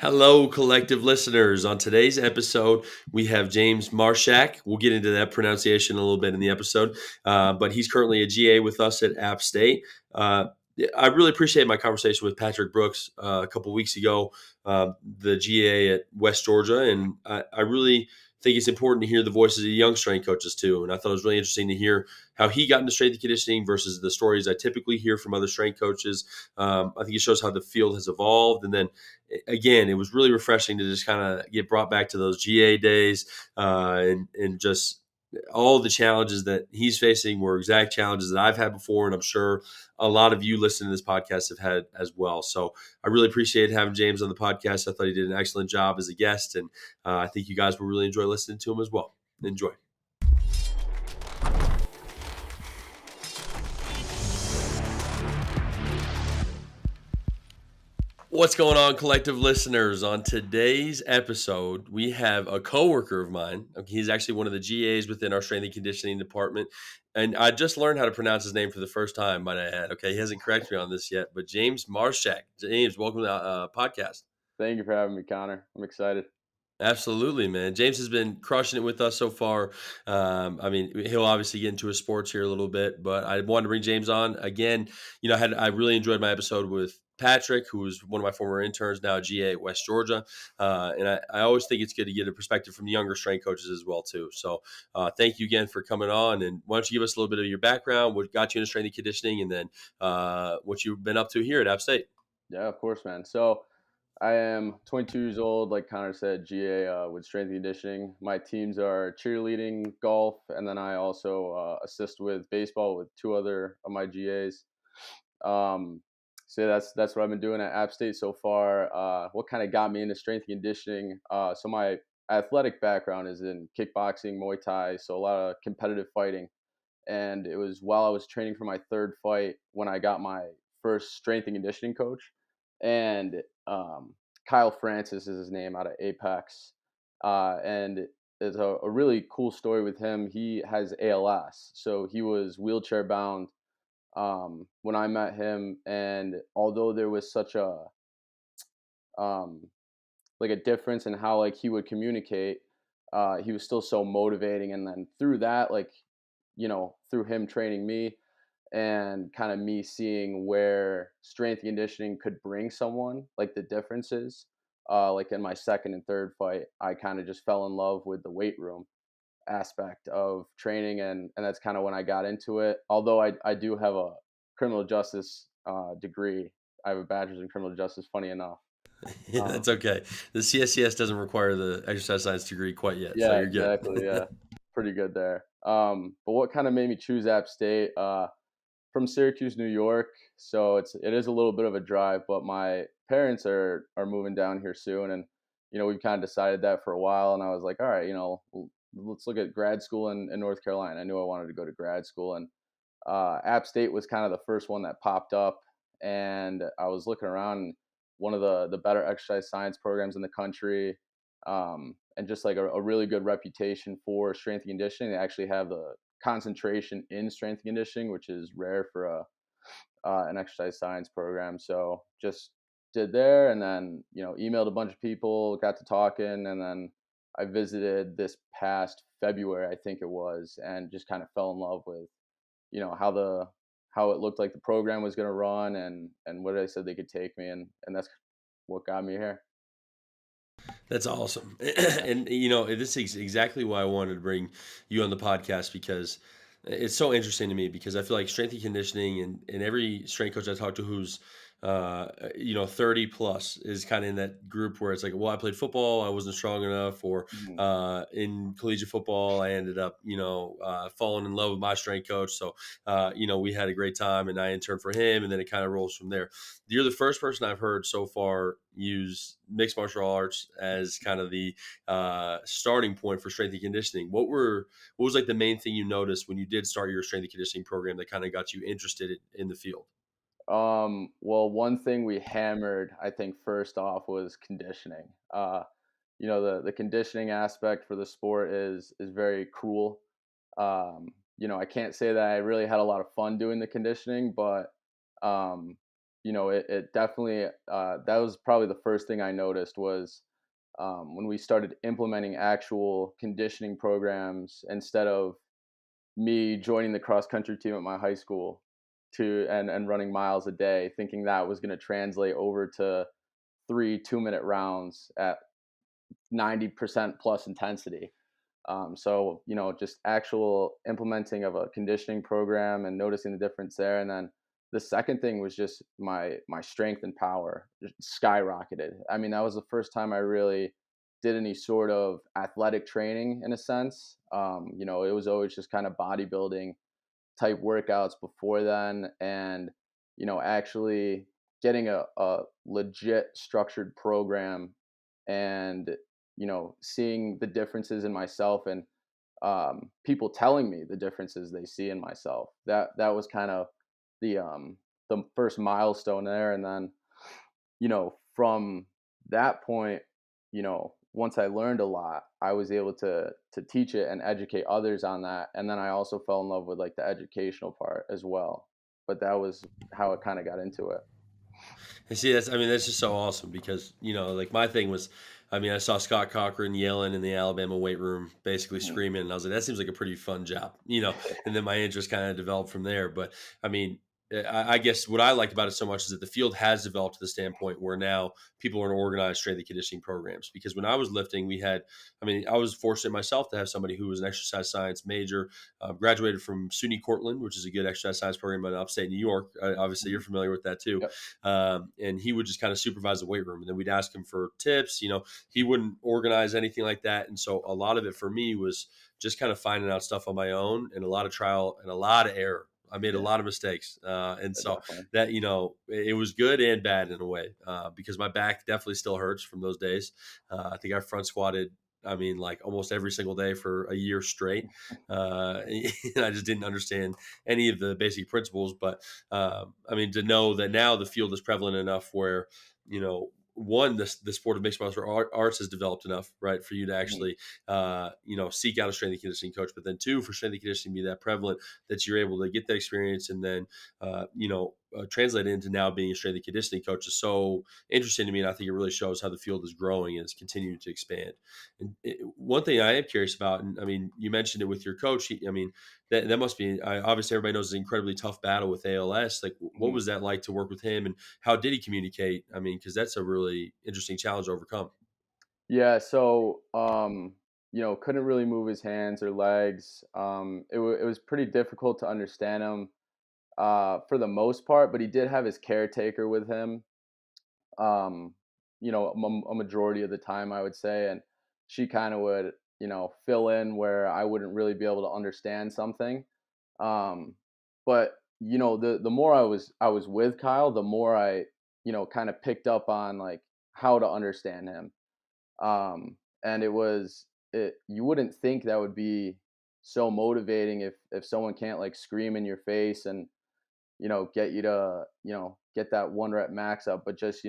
Hello, collective listeners. On today's episode, we have James Marchak. We'll get into that pronunciation a little bit in the episode, but he's currently a GA with us at App State. Uh, I really appreciate my conversation with Patrick Brooks a couple weeks ago, the GA at West Georgia, and I really think it's important to hear the voices of young strength coaches too. And I thought it was really interesting to hear how he got into strength and conditioning versus the stories I typically hear from other strength coaches. I think it shows how the field has evolved, and then again, it was really refreshing to just kind of get brought back to those GA days, and just all the challenges that he's facing were exact challenges that I've had before, and I'm sure a lot of you listening to this podcast have had as well. So I really appreciate having James on the podcast. I thought he did an excellent job as a guest, and I think you guys will really enjoy listening to him as well. Enjoy. What's going on, collective listeners? On today's episode, we have a coworker of mine. He's actually one of the GAs within our strength and conditioning department. And I just learned how to pronounce his name for the first time, might I add. Okay, he hasn't corrected me on this yet, but James Marchak. James, welcome to the podcast. Thank you for having me, Connor. I'm excited. Absolutely, man. James has been crushing it with us so far. I mean, he'll obviously get into his sports here a little bit, but I wanted to bring James on again. I really enjoyed my episode with Patrick, who was one of my former interns, now GA at West Georgia, and I always think it's good to get a perspective from the younger strength coaches as well too. So, thank you again for coming on. And why don't you give us a little bit of your background, what got you into strength and conditioning, and then what you've been up to here at App State? Yeah, of course, man. So I am 22 years old, like Connor said, GA with strength and conditioning. My teams are cheerleading, golf, and then I also assist with baseball with two other of my GAs. Um, so that's what I've been doing at App State so far. What kind of got me into strength and conditioning? So my athletic background is in kickboxing, Muay Thai, so a lot of competitive fighting. And it was while I was training for my third fight when I got my first strength and conditioning coach. And Kyle Francis is his name, out of Apex. And it's a really cool story with him. He has ALS, so he was wheelchair bound when I met him. And although there was such um, a difference in how like he would communicate, he was still so motivating. And then through that, through him training me and kind of me seeing where strength and conditioning could bring someone, like the differences. Like in my second and third fight, I kind of just fell in love with the weight room aspect of training, and that's kind of when I got into it. Although I do have a criminal justice degree, I have a bachelor's in criminal justice. Funny enough. Yeah, Um, that's okay. The CSCS doesn't require the exercise science degree quite yet, so yeah, you're good. exactly. Yeah, pretty good there. But what kind of made me choose App State? From Syracuse, New York, so it is a little bit of a drive, but my parents are moving down here soon, and we've kind of decided that for a while, and I was like, all right, let's look at grad school in North Carolina. I knew I wanted to go to grad school, and App State was kind of the first one that popped up, and I was looking around, and one of the better exercise science programs in the country, and just like a really good reputation for strength and conditioning. They actually have the concentration in strength and conditioning, which is rare for an exercise science program. So just did there, and then emailed a bunch of people, got to talking, and then I visited this past February, I think it was, and just kind of fell in love with how it looked like the program was going to run, and where they said they could take me, and that's what got me here. That's awesome. And this is exactly why I wanted to bring you on the podcast, because it's so interesting to me, because I feel like strength and conditioning, and every strength coach I talk to who's 30 plus is kind of in that group where it's like, well, I played football, I wasn't strong enough, or Mhm. in collegiate football, I ended up, falling in love with my strength coach. So, we had a great time and I interned for him, and then it kind of rolls from there. You're the first person I've heard so far use mixed martial arts as kind of the starting point for strength and conditioning. What was like the main thing you noticed when you did start your strength and conditioning program that kind of got you interested in the field? Well, one thing we hammered, I think, first off was conditioning. The conditioning aspect for the sport is very cruel. I can't say that I really had a lot of fun doing the conditioning, but um, it definitely, that was probably the first thing I noticed was, when we started implementing actual conditioning programs instead of me joining the cross country team at my high school and running miles a day, thinking that was going to translate over to 3 2-minute rounds at 90% plus intensity. So, just actual implementing of a conditioning program and noticing the difference there. And then the second thing was just my strength and power just skyrocketed. I mean, that was the first time I really did any sort of athletic training in a sense. It was always just kind of bodybuilding type workouts before then, and actually getting a legit structured program, and seeing the differences in myself, and people telling me the differences they see in myself. That was kind of the first milestone there. And then from that point, once I learned a lot, I was able to teach it and educate others on that. And then I also fell in love with like the educational part as well. But that was how it kind of got into it. And see, that's just so awesome because, like my thing was, I saw Scott Cochran yelling in the Alabama weight room, basically Mhm. screaming. And I was like, that seems like a pretty fun job. And then my interest kind of developed from there. But I mean, I guess what I liked about it so much is that the field has developed to the standpoint where now people are in organized strength and conditioning programs. Because when I was lifting, I was fortunate myself to have somebody who was an exercise science major, graduated from SUNY Cortland, which is a good exercise science program in upstate New York. Obviously, you're Mhm. familiar with that too. Yep. And he would just kind of supervise the weight room, and then we'd ask him for tips. He wouldn't organize anything like that, and so a lot of it for me was just kind of finding out stuff on my own, and a lot of trial and a lot of error. I made a Yeah, lot of mistakes, and so definitely. that it was good and bad in a way, because my back definitely still hurts from those days. I think I front squatted. Like almost every single day for a year straight, and I just didn't understand any of the basic principles. But to know that now the field is prevalent enough where, one, the sport of mixed martial arts has developed enough, right, for you to Mhm. actually, seek out a strength and conditioning coach. But then, two, for strength and conditioning to be that prevalent that you're able to get that experience and then, translate it into now being a strength and conditioning coach is so interesting to me. And I think it really shows how the field is growing and is continuing to expand. And one thing I am curious about, and you mentioned it with your coach. That must be obviously everybody knows it's an incredibly tough battle with ALS. Like, what Mhm. was that like to work with him, and how did he communicate? Because that's a really interesting challenge to overcome. Yeah, so couldn't really move his hands or legs. It was pretty difficult to understand him for the most part, but he did have his caretaker with him. Um, a majority of the time, I would say, and she kind of would fill in where I wouldn't really be able to understand something. Um, but the more I was with Kyle, the more I kind of picked up on like how to understand him. And you wouldn't think that would be so motivating if someone can't like scream in your face and get you to get that 1 rep max up, but just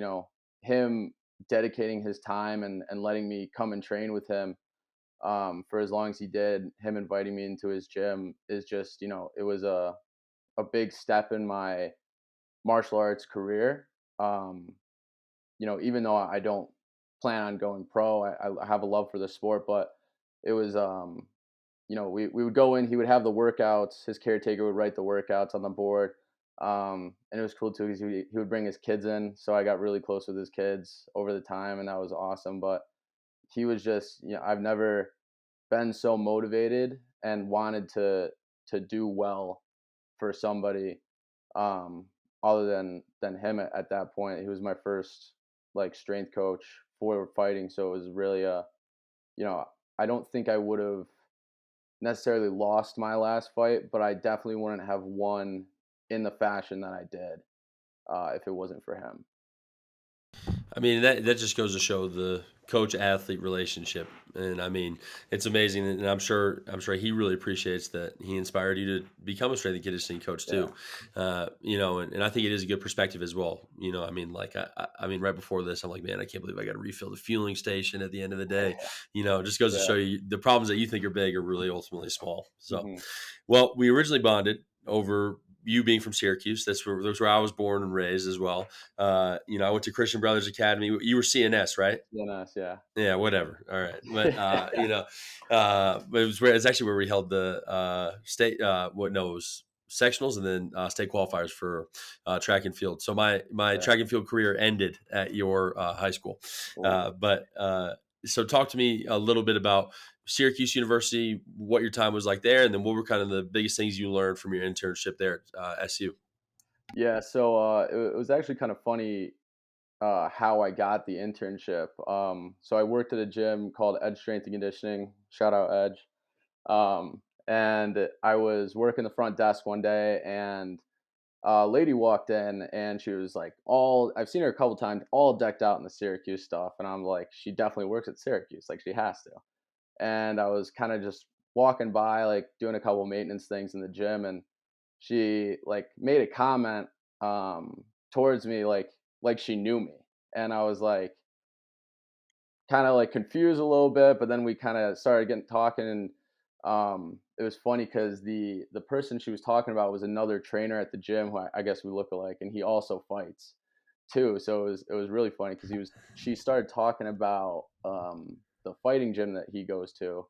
him dedicating his time and letting me come and train with him for as long as he did, him inviting me into his gym is just it was a big step in my martial arts career. um Even though I don't plan on going pro, I have a love for the sport, but it was, we would go in, he would have the workouts, his caretaker would write the workouts on the board. And it was cool too because he would bring his kids in. So I got really close with his kids over the time, and that was awesome. But he was just, I've never been so motivated and wanted to do well for somebody um, other than him at that point. He was my first like strength coach for fighting, so it was really you know I don't think I would have necessarily lost my last fight, but I definitely wouldn't have won in the fashion that I did if it wasn't for him. That just goes to show the coach athlete relationship, and it's amazing, and I'm sure he really appreciates that he inspired you to become a strength and conditioning coach Yeah. too. And I think it is a good perspective as well. Like right before this, I'm like, man, I can't believe I got to refill the fueling station at the end of the day. It just goes to Yeah. show you the problems that you think are big are really ultimately small. So, Hmm. well, we originally bonded over you being from Syracuse, that's where I was born and raised as well. I went to Christian Brothers Academy. You were CNS, right? DNS, yeah. Yeah, whatever. All right, but but it's actually where we held the state. It was sectionals and then state qualifiers for track and field. So my Yeah. track and field career ended at your high school. Cool. But So talk to me a little bit about Syracuse University, what your time was like there, and then what were kind of the biggest things you learned from your internship there at SU. Yeah, so it was actually kind of funny how I got the internship. So I worked at a gym called Edge Strength and Conditioning. Shout out Edge. And I was working the front desk one day, and a lady walked in, and she was like, all I've seen her a couple times, all decked out in the Syracuse stuff, and I'm like, she definitely works at Syracuse, like she has to. And I was kind of just walking by, like doing a couple maintenance things in the gym, and she like made a comment towards me, like she knew me, and I was like kind of like confused a little bit, but then we kind of started getting talking, and it was funny because the person she was talking about was another trainer at the gym who I guess we look alike, and he also fights too. So it was really funny because she started talking about the fighting gym that he goes to,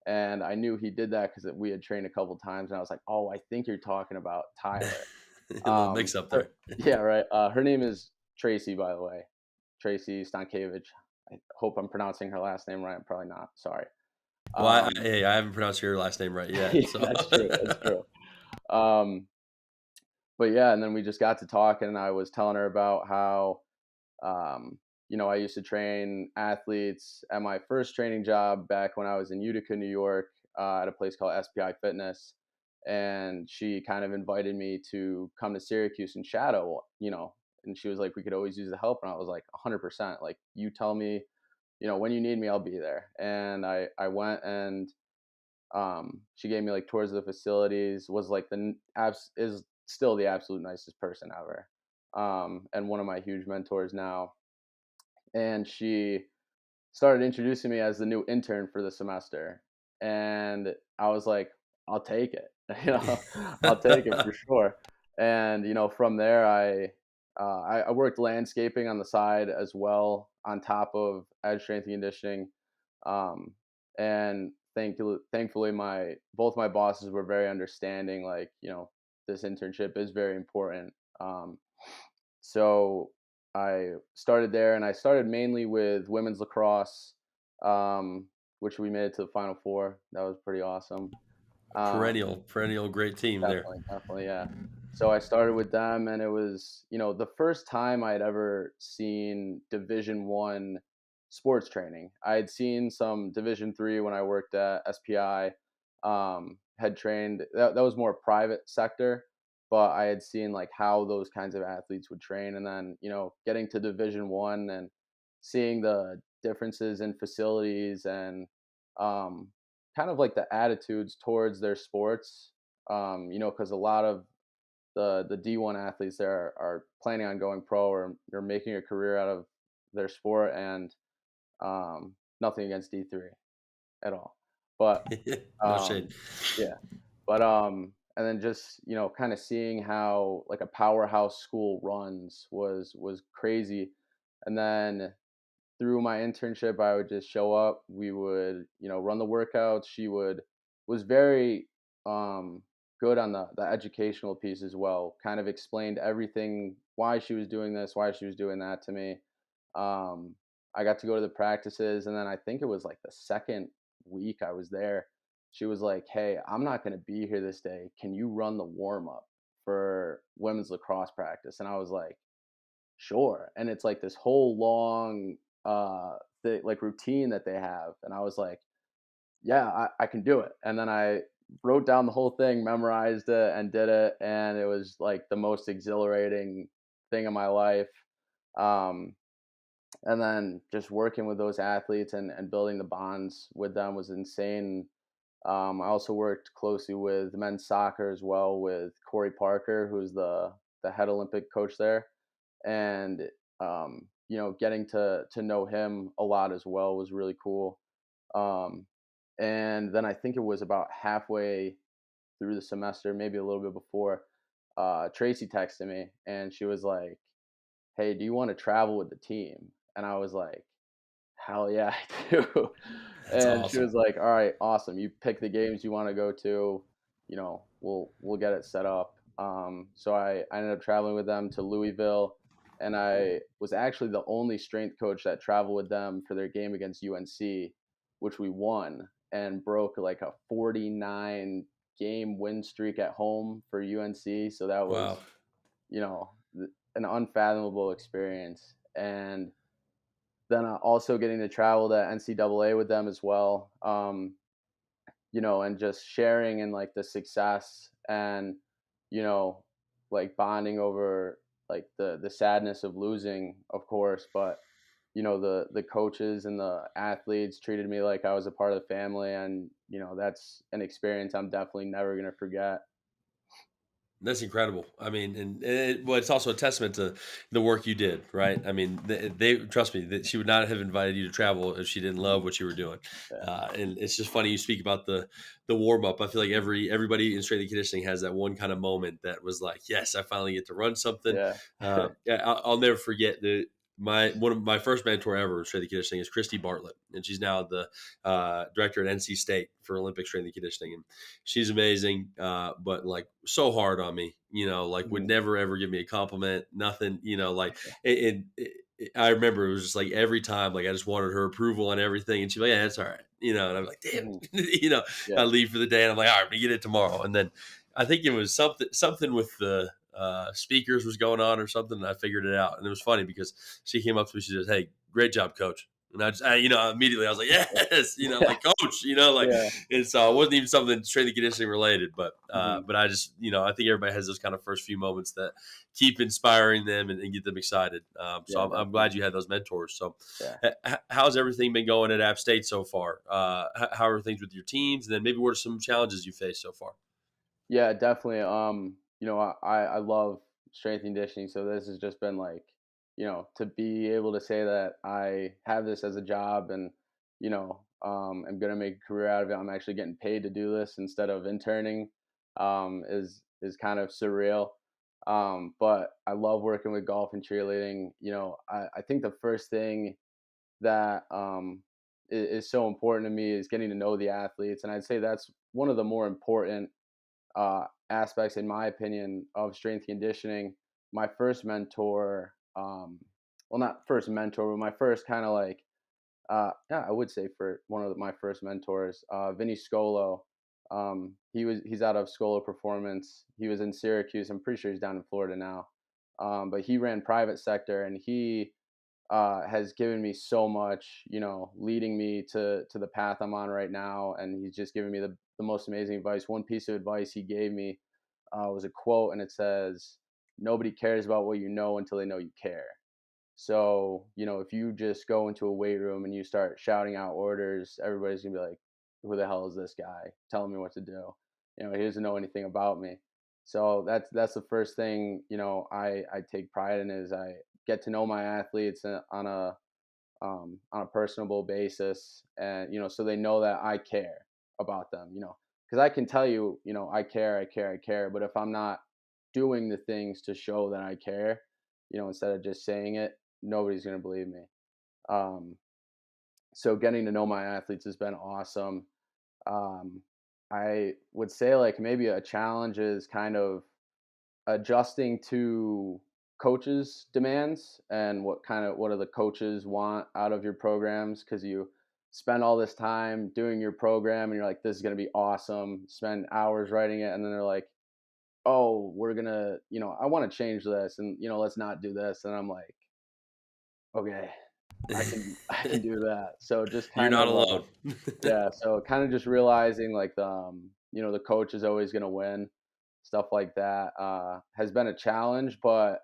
and I knew he did that because we had trained a couple times, and I was like, oh, I think you're talking about Tyler. A little mix up there. Yeah, right. Her name is Tracy, by the way. Tracy Stankiewicz. I hope I'm pronouncing her last name right. I'm probably not. Sorry. Well, Um, hey, I haven't pronounced your last name right yet, yeah, so that's true. That's true. Um, but yeah, and then we just got to talking, and I was telling her about how, I used to train athletes at my first training job back when I was in Utica, New York, at a place called SPI Fitness. And she kind of invited me to come to Syracuse and shadow, and she was like, we could always use the help. And I was like, 100%. Like, you tell me, when you need me, I'll be there. And I went, and she gave me like tours of the facilities, was like is still the absolute nicest person ever. And one of my huge mentors now. And she started introducing me as the new intern for the semester. And I was like, I'll take it. I'll take it for sure. And from there, I worked landscaping on the side as well, on top of edge strength and conditioning. Um, and thankfully, my both my bosses were very understanding. Like, this internship is very important. So I started there, and I started mainly with women's lacrosse, which we made it to the Final Four. That was pretty awesome. Um, perennial great team there. Definitely, definitely, yeah. So I started with them, and it was, the first time I had ever seen Division 1 sports training. I had seen some Division 3 when I worked at SPI. Had trained that was more private sector, but I had seen like how those kinds of athletes would train, and then getting to Division 1 and seeing the differences in facilities and um, kind of like the attitudes towards their sports. Because a lot of the D1 athletes there are planning on going pro, or they're making a career out of their sport, and nothing against D3 at all, but No shade. um, yeah, but and then just kind of seeing how like a powerhouse school runs was crazy, and then through my internship, I would just show up. We would, run the workouts. She was very good on the educational piece as well. Kind of explained everything, why she was doing this, why she was doing that to me. Um, I got to go to the practices, and then I think it was like the second week I was there. She was like, "Hey, I'm not going to be here this day. Can you run the warm up for women's lacrosse practice?" And I was like, sure. And it's like this whole long like routine that they have. And I was like, yeah, I can do it. And then I wrote down the whole thing, memorized it, and did it. And it was like the most exhilarating thing of my life. Um, and then just working with those athletes and building the bonds with them was insane. I also worked closely with men's soccer as well, with Corey Parker, who's the head Olympic coach there, and getting to know him a lot as well was really cool. Um, and then I think it was about halfway through the semester, maybe a little bit before, Tracy texted me and she was like, "Hey, do you want to travel with the team?" And I was like, "Hell yeah, I do." That's And she awesome. was like, "All right, awesome. You pick the games you want to go to. We'll get it set up." So I ended up traveling with them to Louisville, and I was actually the only strength coach that traveled with them for their game against UNC, which we won and broke like a 49 game win streak at home for UNC. So that Wow. was, an unfathomable experience. And then also getting to travel to NCAA with them as well, and just sharing in like the success and, you know, like bonding over like the sadness of losing, of course, but the coaches and the athletes treated me like I was a part of the family, and that's an experience I'm definitely never gonna forget. That's incredible. I mean, well, it's also a testament to the work you did, right? I mean, they trust me that she would not have invited you to travel if she didn't love Mhm. what you were doing. Yeah, And it's just funny you speak about the warm up. I feel like everybody in strength and conditioning has that one kind of moment that was like, yes, I finally get to run something. yeah. Yeah, I'll never forget the one of my first mentor ever in strength and conditioning is Christy Bartlett, and she's now the director at NC State for Olympic strength and conditioning. And she's amazing, but like so hard on me, like would Mhm. never ever give me a compliment, nothing, like I remember it was just like every time, like I just wanted her approval on everything, and she's like, "Yeah, that's all right," and I'm like, "Damn," Mhm. I Yeah. leave for the day, and I'm like, "All right, we get it tomorrow," and then I think it was something with the speakers was going on or something, and I figured it out, and it was funny because she came up to me, she says, "Hey, great job, coach." And immediately I was like, yes, like coach, like, Yeah. and so it wasn't even something strength and conditioning related, Mhm. but I just, I think everybody has those kind of first few moments that keep inspiring them and get them excited. So Yeah, I'm glad definitely. you had those mentors. So, Yeah. how's everything been going at App State so far? How are things with your teams? And then maybe what are some challenges you faced so far? Yeah, definitely. I love strength and conditioning, so this has just been like, to be able to say that I have this as a job and, I'm gonna make a career out of it. I'm actually getting paid to do this instead of interning, is kind of surreal. But I love working with golf and cheerleading. I think the first thing that is so important to me is getting to know the athletes, and I'd say that's one of the more important aspects, in my opinion, of strength conditioning. My first mentor, well, not first mentor, but my first kind of like, yeah, I would say for one of my first mentors, Vinny Scolo. He's out of Scolo Performance. He was in Syracuse. I'm pretty sure he's down in Florida now. But he ran private sector, and he has given me so much, leading me to the path I'm on right now. And he's just given me the most amazing advice. One piece of advice he gave me was a quote, and it says, "Nobody cares about what you know until they know you care." So, if you just go into a weight room and you start shouting out orders, everybody's gonna be like, "Who the hell is this guy telling me what to do?" He doesn't know anything about me. So that's the first thing, I take pride in, is I get to know my athletes on a personable basis, and so they know that I care about them. Because I can tell you, I care, I care, I care, but if I'm not doing the things to show that I care, instead of just saying it, nobody's gonna believe me. Um, so getting to know my athletes has been awesome. Um, I would say like maybe a challenge is kind of adjusting to coaches' demands and what do the coaches want out of your programs, because you spend all this time doing your program and you're like, this is going to be awesome, spend hours writing it, and then they're like, oh, we're gonna, I want to change this, and let's not do this, and I'm like, okay, I can do that. So just You're kind not of alone. yeah, so kind of just realizing like the coach is always going to win, stuff like that has been a challenge, but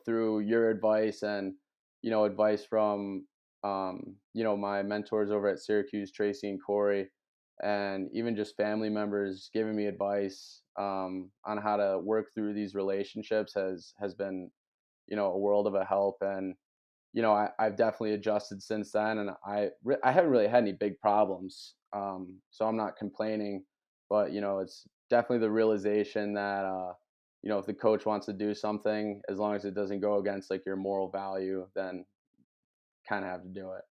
through your advice and advice from my mentors over at Syracuse, Tracy and Corey, and even just family members giving me advice on how to work through these relationships has been a world of a help. And I've definitely adjusted since then, and I haven't really had any big problems. So I'm not complaining, but it's definitely the realization that if the coach wants to do something, as long as it doesn't go against like your moral value, then kind of have to do it.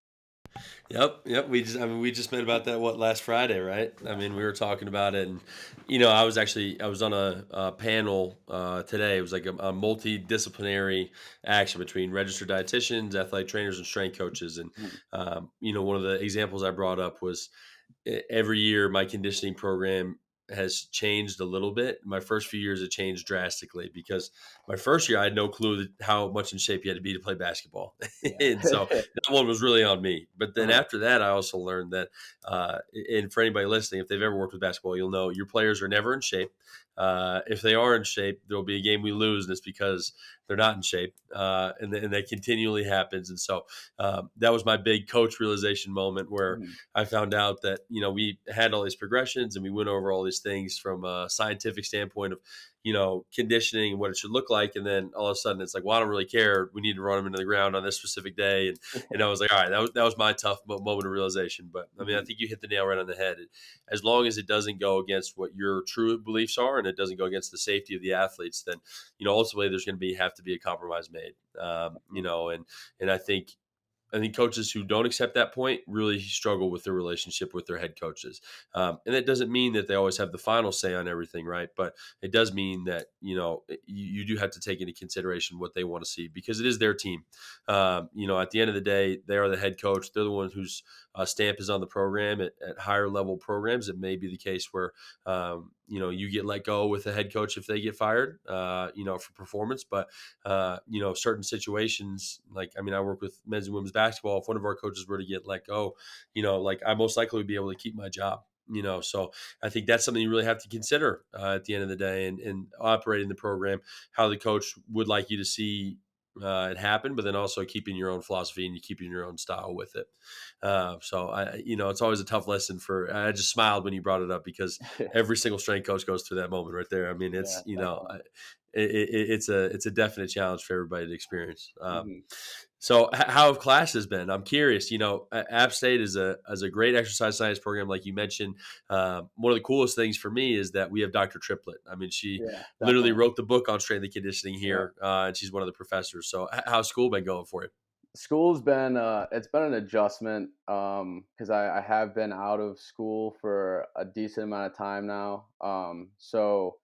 Yep. We just met about that last Friday, right? I Yeah. mean, we were talking about it, and I was on a panel today. It was like a multidisciplinary action between registered dietitians, athletic trainers, and strength coaches. And Mhm. one of the examples I brought up was every year my conditioning program has changed a little bit. My first few years it changed drastically because my first year I had no clue how much in shape you had to be to play basketball. And so Yeah. that one was really on me. But then Uh-huh. after that I also learned that and for anybody listening, if they've ever worked with basketball, you'll know your players are never in shape. If they are in shape, there'll be a game we lose, and it's because they're not in shape, and that continually happens. And so that was my big coach realization moment where Mhm. I found out that we had all these progressions and we went over all these things from a scientific standpoint of conditioning and what it should look like, and then all of a sudden it's like, well, I don't really care. We need to run them into the ground on this specific day, and I was like, all right, that was my tough moment of realization. But I mean, I Mhm. think you hit the nail right on the head. As long as it doesn't go against what your true beliefs are and it doesn't go against the safety of the athletes, then ultimately there's going to have to be a compromise made. And I think coaches who don't accept that point really struggle with their relationship with their head coaches. And that doesn't mean that they always have the final say on everything, right? But it does mean that, you do have to take into consideration what they want to see because it is their team. At the end of the day, they are the head coach. They're the one whose stamp is on the program. At higher level programs, it may be the case where, you get let go with a head coach if they get fired, for performance. But certain situations, like, I mean, I work with men's and women's basketball. If one of our coaches were to get let go, like I most likely would be able to keep my job. So I think that's something you really have to consider at the end of the day, and operating the program, how the coach would like you to see it happen, but then also keeping your own philosophy and you keeping your own style with it. So it's always a tough lesson I just smiled when you brought it up because every single strength coach goes through that moment right there. I mean, Yeah, it's, definitely. it's a definite challenge for everybody to experience. Mhm. So how have classes been? I'm curious. App State is a great exercise science program, like you mentioned. One of the coolest things for me is that we have Dr. Triplett. I mean, she Yeah, literally definitely. wrote the book on strength and conditioning Yeah. here, and she's one of the professors. So how's school been going for you? School's been it's been an adjustment because I have been out of school for a decent amount of time now. So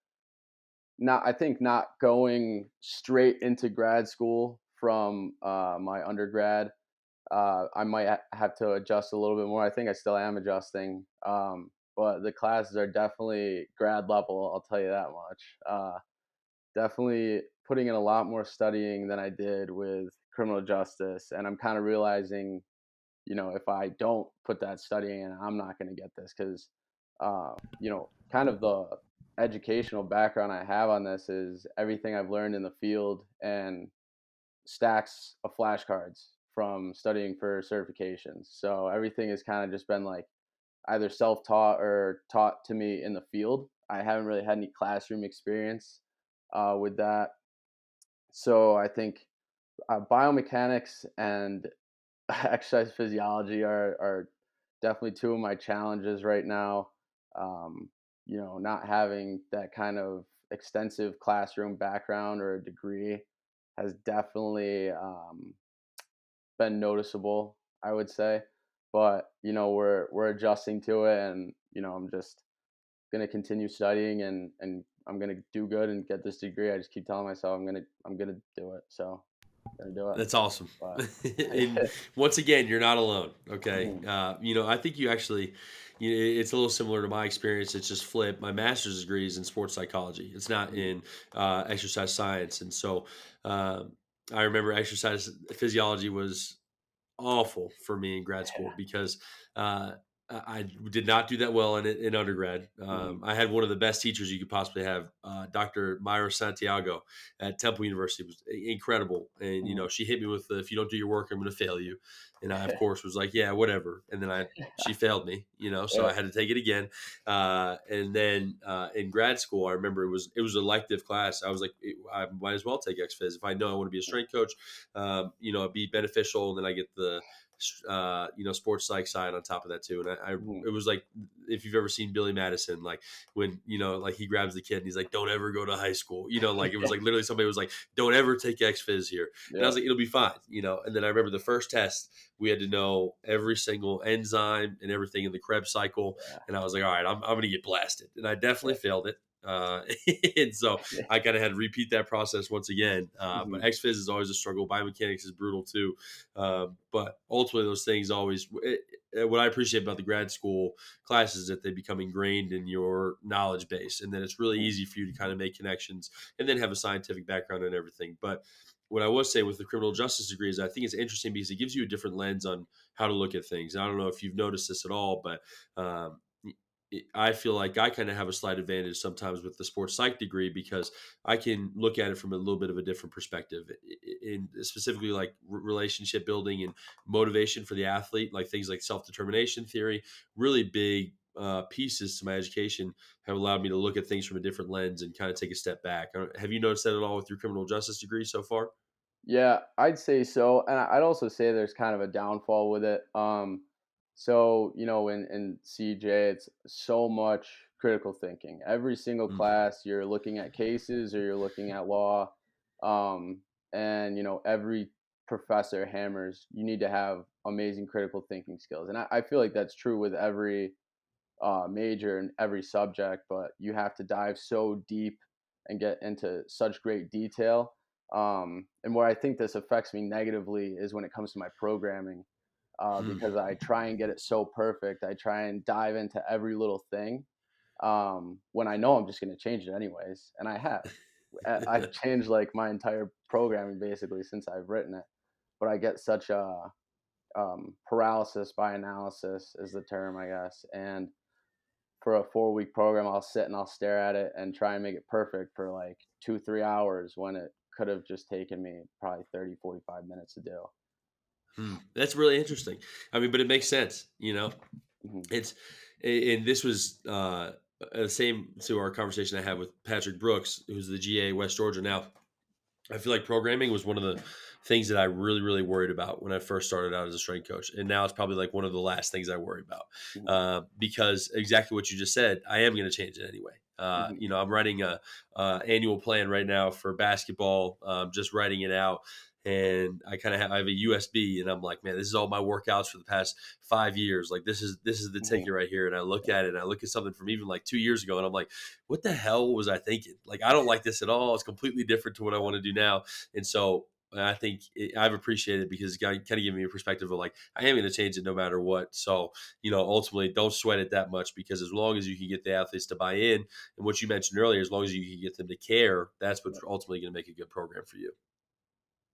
not I think not going straight into grad school from my undergrad, I might have to adjust a little bit more. I think I still am adjusting, but the classes are definitely grad level. I'll tell you that much. Definitely putting in a lot more studying than I did with criminal justice, and I'm kind of realizing, if I don't put that studying in, I'm not going to get this because, kind of the educational background I have on this is everything I've learned in the field and stacks of flashcards from studying for certifications. So everything has kind of just been like either self-taught or taught to me in the field. I haven't really had any classroom experience with that. So I think biomechanics and exercise physiology are definitely two of my challenges right now. Not having that kind of extensive classroom background or a degree has definitely been noticeable, I would say. But we're adjusting to it, and I'm just gonna continue studying, and I'm gonna do good and get this degree. I just keep telling myself I'm gonna do it. So I'm gonna do it. That's awesome. But And once again, you're not alone. Okay. Mhm. I think you actually, it's a little similar to my experience. It's just flipped. My master's degree is in sports psychology. It's not Mhm. in exercise science. And so I remember exercise physiology was awful for me in grad school because uh, I did not do that well in undergrad. Mhm. I had one of the best teachers you could possibly have, Dr. Myra Santiago at Temple University. Was incredible, and Mhm. she hit me with the, "If you don't do your work, I'm going to fail you." And I, of course, was like, "Yeah, whatever." And then she failed me, so Yeah. I had to take it again. And then in grad school, I remember it was an elective class. I was like, I might as well take X Phys if I know I want to be a strength coach. It'd be beneficial, and then I get sports psych side on top of that too. And Mhm. it was like, if you've ever seen Billy Madison, like when, like he grabs the kid and he's like, don't ever go to high school, like it was like literally somebody was like, don't ever take X Phys here. And I Yeah. was like, it'll be fine, And then I remember the first test, we had to know every single enzyme and everything in the Krebs cycle. Yeah. And I was like, all right, I'm going to get blasted. And I definitely failed it. And so Yeah. I kind of had to repeat that process once again. But Mhm. X Phys is always a struggle. Biomechanics is brutal too. But ultimately, those things always. What I appreciate about the grad school classes is that they become ingrained in your knowledge base, and then it's really Mhm. easy for you to kind of make connections and then have a scientific background and everything. But what I will say with the criminal justice degree is I think it's interesting because it gives you a different lens on how to look at things. And I don't know if you've noticed this at all, but I feel like I kind of have a slight advantage sometimes with the sports psych degree because I can look at it from a little bit of a different perspective, in specifically like relationship building and motivation for the athlete, like things like self determination theory. Really big pieces to my education have allowed me to look at things from a different lens and kind of take a step back. Have you noticed that at all with your criminal justice degree so far? Yeah, I'd say so, and I'd also say there's kind of a downfall with it. So in CJ, it's so much critical thinking. Every single Mm, class, you're looking at cases or you're looking at law, and every professor hammers you need to have amazing critical thinking skills, and I feel like that's true with every major in every subject, but you have to dive so deep and get into such great detail. And where I think this affects me negatively is when it comes to my programming, because mm, I try and get it so perfect. I try and dive into every little thing when I know I'm just going to change it anyways. And I have. I've changed like my entire programming basically since I've written it. But I get such a paralysis by analysis is the term, I guess. And for a 4-week program, I'll sit and I'll stare at it and try and make it perfect for like 2, 3 hours when it could have just taken me probably 30, 45 minutes to do. That's really interesting. I mean, but it makes sense. Hmm. It's and this was the same to our conversation I had with Patrick Brooks, who's the GA West Georgia. Now, I feel like programming was one of the things that I really, really worried about when I first started out as a strength coach, and now it's probably like one of the last things I worry about Hmm. because exactly what you just said, I am going to change it anyway. Hmm. I'm writing a annual plan right now for basketball, just writing it out. And I have a USB, and I'm like, man, this is all my workouts for the past 5 years. Like this is the Hmm. ticket right here. And I look at it, and I look at something from even like 2 years ago, and I'm like, what the hell was I thinking? Like, I don't like this at all. It's completely different to what I want to do now. And so I think I've appreciated it because it's kind of giving me a perspective of like, I am going to change it no matter what. So, ultimately don't sweat it that much because as long as you can get the athletes to buy in and what you mentioned earlier, as long as you can get them to care, that's what's ultimately going to make a good program for you.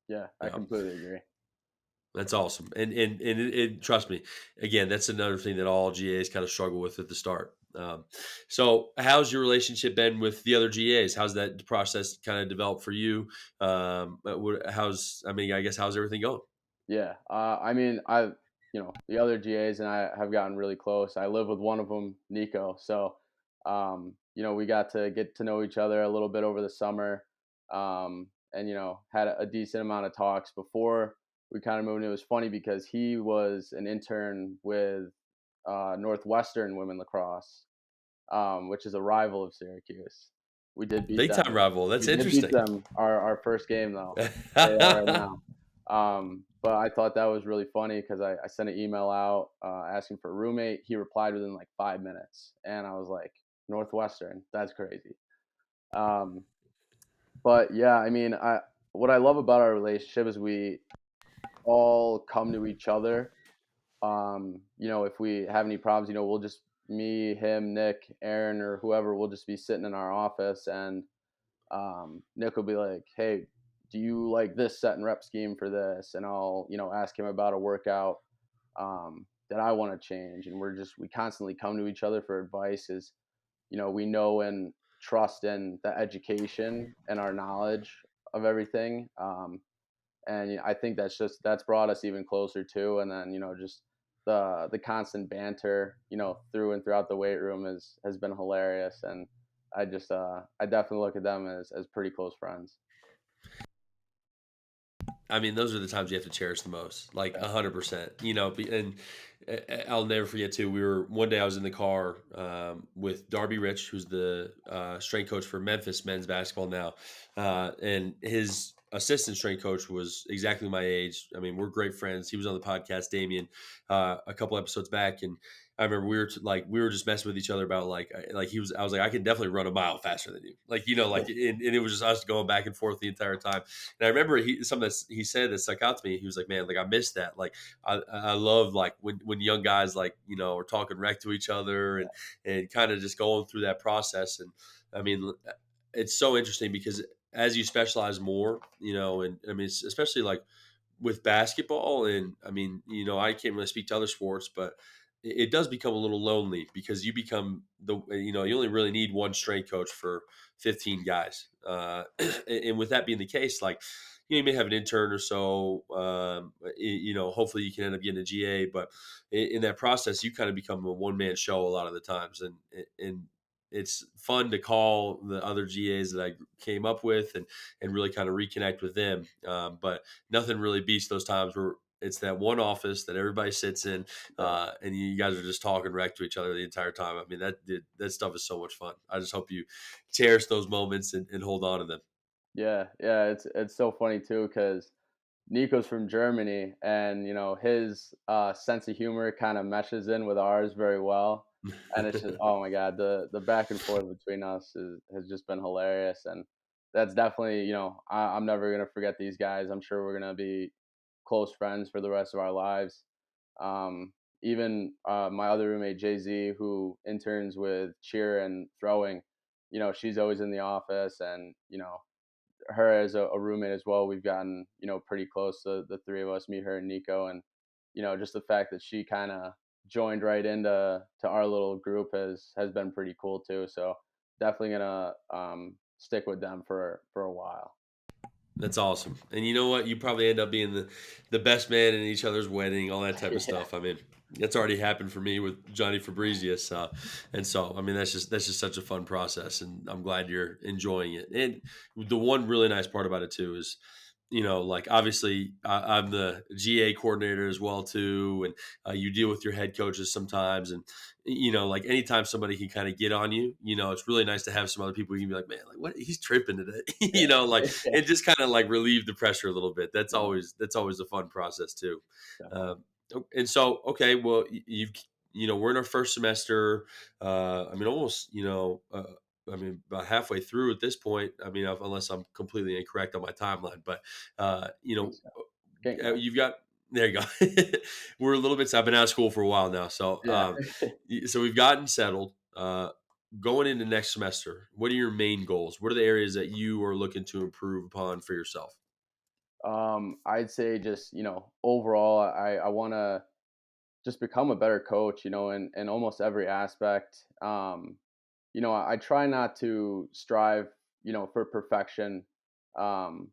Yeah, I Yeah. completely agree. That's awesome, and trust me, again, that's another thing that all GAs kind of struggle with at the start. So, how's your relationship been with the other GAs? How's that process kind of developed for you? I guess how's everything going? Yeah, I mean, the other GAs and I have gotten really close. I live with one of them, Nico. So, we got to get to know each other a little bit over the summer, and had a decent amount of talks before we kind of moved. And it was funny because he was an intern with Northwestern women lacrosse, which is a rival of Syracuse. We did beat Big time them. rival. That's We did beat interesting. them our first game though. Where they are right now. But I thought that was really funny because I sent an email out asking for a roommate. He replied within like 5 minutes, and I was like, Northwestern, that's crazy. Um, but yeah, I mean, I what I love about our relationship is we all come to each other. If we have any problems, we'll just me, him, Nick, Aaron, or whoever, we'll just be sitting in our office and Nick will be like, "Hey, do you like this set and rep scheme for this?" And I'll, ask him about a workout that I want to change. And we constantly come to each other for advice. Is we know and trust in the education and our knowledge of everything. And I think that's brought us even closer too. And then just the constant banter, through and throughout the weight room has been hilarious. And I definitely look at them as pretty close friends. I mean, those are the times you have to cherish the most, like Yeah. 100%. And I'll never forget too. We were one day I was in the car with Darby Rich, who's the strength coach for Memphis men's basketball now, and his assistant strength coach was exactly my age. I mean, we're great friends. He was on the podcast, Damien, a couple episodes back, and I remember we were just messing with each other about like he was. I was like, I can definitely run a mile faster than you, and it was just us going back and forth the entire time. And I remember something that he said that stuck out to me. He was like, "Man, like I miss that. Like I love like when young guys like are talking rec to each other and kind of just going through that process." And I mean, it's so interesting because as you specialize more, and I mean, especially like with basketball, and I mean, I can't really speak to other sports, but it does become a little lonely because you become you only really need one strength coach for 15 guys. And with that being the case, like, you may have an intern or so, hopefully you can end up getting a GA, but in that process, you kind of become a one man show a lot of the times. And it's fun to call the other GAs that I came up with and really kind of reconnect with them. But nothing really beats those times where it's that one office that everybody sits in, Yeah. and you guys are just talking wreck to each other the entire time. I mean, that stuff is so much fun. I just hope you cherish those moments and hold on to them. Yeah, yeah, it's so funny too because Nico's from Germany, and his sense of humor kind of meshes in with ours very well, and it's just oh my god, the back and forth between us has just been hilarious, and that's definitely I'm never gonna forget these guys. I'm sure we're gonna be close friends for the rest of our lives. Even my other roommate Jay Z, who interns with cheer and throwing, she's always in the office, and her as a roommate as well. We've gotten pretty close. The three of us, me, her, and Nico, and just the fact that she kind of joined right into our little group has been pretty cool too. So definitely gonna stick with them for a while. That's awesome. And you know what? You probably end up being the best man in each other's wedding, all that type of Yeah, stuff. I mean, that's already happened for me with Johnny Fabrizius. And so, I mean, that's just such a fun process, and I'm glad you're enjoying it. And the one really nice part about it too is, like obviously I'm the GA coordinator as well too, and you deal with your head coaches sometimes, and like anytime somebody can kind of get on you, it's really nice to have some other people you can be like, man, like what he's tripping today, like yeah, and just kind of like relieve the pressure a little bit. That's yeah, always a fun process too. definitely. And so, okay, well, you've we're in our first semester. I mean, almost I mean, about halfway through at this point. I mean, unless I'm completely incorrect on my timeline, but uh, you I think know, so. Getting close. you've got there you go. We're a little bit. I've been out of school for a while now, so Yeah. so we've gotten settled. Going into next semester, what are your main goals? What are the areas that you are looking to improve upon for yourself? I'd say just overall, I want to just become a better coach. In almost every aspect. I try not to strive, for perfection. Um,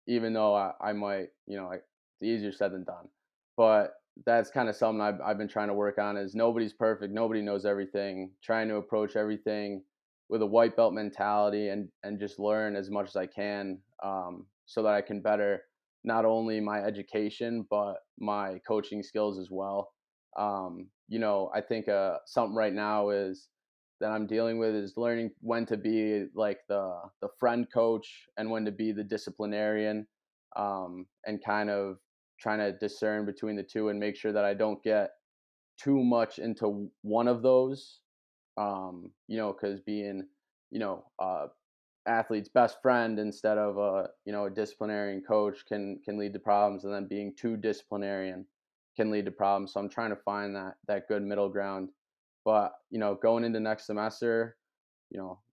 Even though I might, it's easier said than done. But that's kind of something I've been trying to work on is nobody's perfect. Nobody knows everything. Trying to approach everything with a white belt mentality and just learn as much as I can so that I can better not only my education, but my coaching skills as well. I think something right now is that I'm dealing with is learning when to be like the friend coach and when to be the disciplinarian, and kind of trying to discern between the two and make sure that I don't get too much into one of those. Because being athlete's best friend instead of a disciplinarian coach can lead to problems, and then being too disciplinarian can lead to problems. So I'm trying to find that good middle ground. But going into next semester,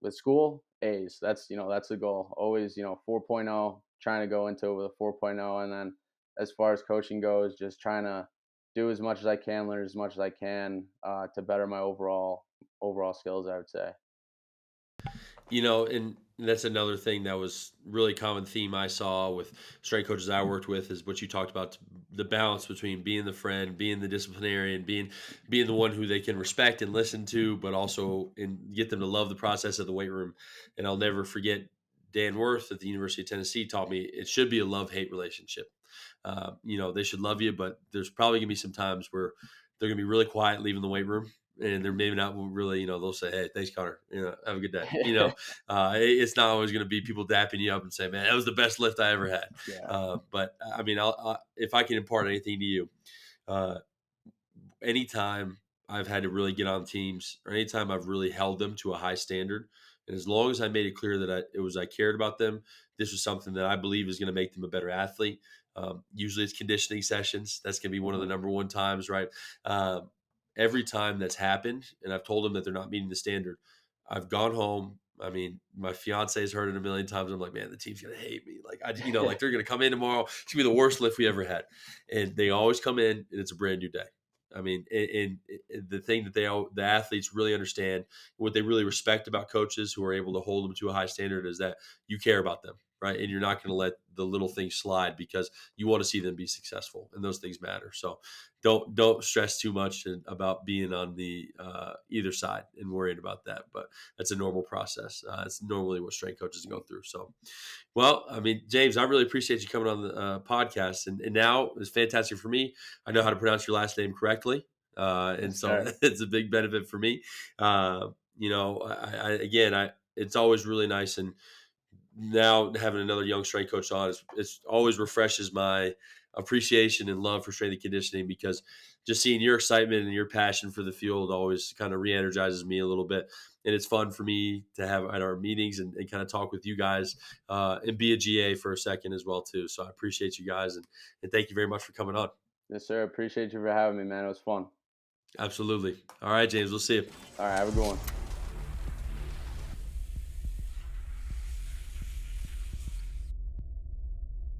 with school, A's. That's the goal. Always, 4.0, trying to go into it with a 4.0. And then as far as coaching goes, just trying to do as much as I can, learn as much as I can to better my overall skills, I would say. And that's another thing that was really common theme I saw with strength coaches I worked with is what you talked about, the balance between being the friend, being the disciplinarian, being the one who they can respect and listen to, but also and get them to love the process of the weight room. And I'll never forget Dan Worth at the University of Tennessee taught me it should be a love-hate relationship. They should love you, but there's probably gonna be some times where they're gonna be really quiet leaving the weight room, and they're maybe not really, they'll say, "Hey, thanks, Connor. Have a good day." It's not always gonna be people dapping you up and say, "Man, that was the best lift I ever had." Yeah. But I mean, if I can impart anything to you, uh, anytime I've had to really get on teams, or anytime I've really held them to a high standard, and as long as I made it clear that I cared about them, this was something that I believe is going to make them a better athlete. Usually, it's conditioning sessions. That's going to be one of the Mhm. number one times, right? Um, every time that's happened, and I've told them that they're not meeting the standard, I've gone home. I mean, my fiance has heard it a million times. I'm like, man, the team's gonna hate me. Like, like they're gonna come in tomorrow. It's gonna be the worst lift we ever had, and they always come in, and it's a brand new day. I mean, and the thing that the athletes really understand, what they really respect about coaches who are able to hold them to a high standard, is that you care about them, right? And you're not going to let the little things slide because you want to see them be successful, and those things matter. So don't stress too much about being on the either side and worried about that. But that's a normal process. It's normally what strength coaches go through. So well, I mean, James, I really appreciate you coming on the podcast, and now it's fantastic for me. I know how to pronounce your last name correctly, and Yes, so sir. it's a big benefit for me. Again, it's always really nice, and now having another young strength coach on, it's always refreshes my appreciation and love for strength and conditioning, because just seeing your excitement and your passion for the field always kind of re-energizes me a little bit. And it's fun for me to have at our meetings and kind of talk with you guys, and be a GA for a second as well too. So I appreciate you guys, and thank you very much for coming on. Yes, sir. Appreciate you for having me, man. It was fun. Absolutely. All right, James, we'll see you. All right. Have a good one.